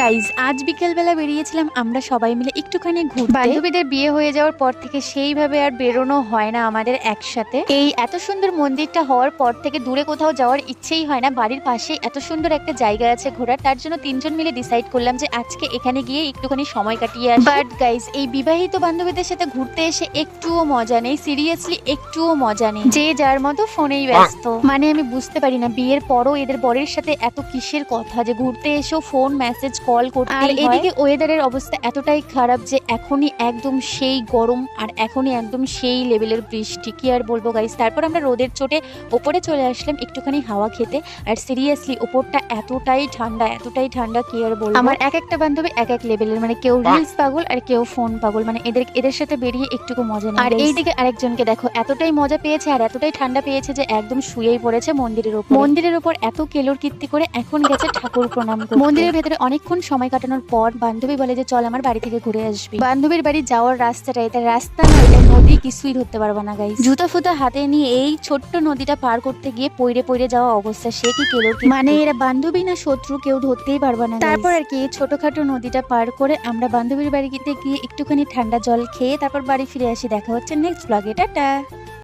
Guys আজ বিকেলবেলা বেরিয়েছিলাম আমরা সবাই মিলে একটুখানি ঘুরতে। বান্ধবীদের বিয়ে হয়ে যাওয়ার পর থেকে সেইভাবে আর বেরোনো হয় না আমাদের একসাথে। এই এত সুন্দর মন্দিরটা হওয়ার পর থেকে দূরে কোথাও যাওয়ার ইচ্ছেই হয় না। বাড়ির পাশে এত সুন্দর একটা জায়গা আছে ঘোরার, তার জন্য তিনজন মিলে ডিসাইড করলাম যে আজকে এখানে গিয়ে একটুখানি সময় কাটিয়ে আসি। বাট গাইজ এই বিবাহিত বান্ধবীদের সাথে ঘুরতে এসে একটুও মজা নেই, সিরিয়াসলি একটুও মজা নেই। যে যার মতো ফোনেই ব্যস্ত। মানে আমি বুঝতে পারি না বিয়ের পরও এদের বরের সাথে এত কিসের কথা যে ঘুরতে এসেও ফোন মেসেজ কল করতে। আর এদিকে ওয়েদারের অবস্থা এতটাই খারাপ যে এখনই একদম সেই গরম আর এখনই একদম সেই লেভেলের বৃষ্টি, কি আর বলবো গাইস। তারপর আমরা রোদের চোটে ওপরে চলে আসলাম একটুখানি হাওয়া খেতে। আর সিরিয়াসলি ওপরটা এতটাই ঠান্ডা কি আর বলবো। আমার এক একটা বান্ধবী এক এক লেভেলের, মানে কেউ রিলস পাগল আর কেউ ফোন পাগল, মানে এদের সাথে বেরিয়ে একটুকু মজা নেই। আর এইদিকে আরেকজনকে দেখো এতটাই মজা পেয়েছে আর এতটাই ঠান্ডা পেয়েছে যে একদম শুয়েই পড়েছে মন্দিরের উপর এত কেলোর কীর্তি করে এখন গেছে ঠাকুর প্রণাম করতে। মন্দিরের ভেতরে অনেকক্ষণ সময় কাটানোর পর বান্ধবী বলে যে চল আমার বাড়ি থেকে ঘুরে আসবি। বান্ধবীর বাড়ি যাওয়ার রাস্তাটা, এটা রাস্তা না এটা নদী, কিছুই ধরতে পারবো না গাইস। জুতো ফুতা হাতে নিয়ে এই ছোট্ট নদীটা পার করতে গিয়ে পইরে যাওয়া অবস্থা, সে কি কেলোর, মানে এরা বান্ধবী না শত্রু কেউ ধরতেই পারবে না। তারপর আর কি ছোটখাটো নদীটা পার করে আমরা বান্ধবীর বাড়িতে গিয়ে একটুখানি ঠান্ডা জল খেয়ে তারপর বাড়ি ফিরে আসি। দেখা হচ্ছে নেক্সট ব্লগে, টাটা।